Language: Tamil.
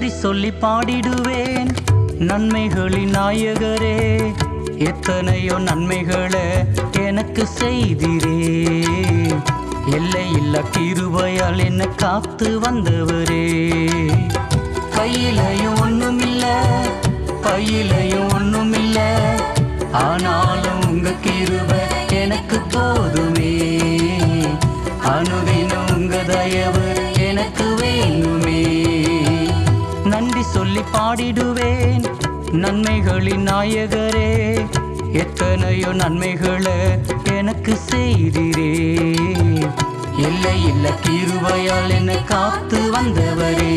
நன்றி சொல்லி பாடிடுவேன் நன்மைகளின் நாயகரே. எத்தனையோ நன்மைகளை எனக்கு செய்திரே. எல்லையில்லா கிருபையால் என்னை காத்து வந்தவரே. கையிலையும் ஒண்ணுமில்ல, பையிலையும் ஒண்ணுமில்ல, ஆனாலும் உங்க கிருபை எனக்கு போதுமே. அனுதினம் உங்க தயவு எனக்கு வேணுமே. நன்றி சொல்லி பாடிடுவேன் நன்மைகளின் நாயகரே. எத்தனையோ நன்மைகளை எனக்கு செய்திரே. எல்லையில்லா கிருபையால் என்னை காத்து வந்தவரே.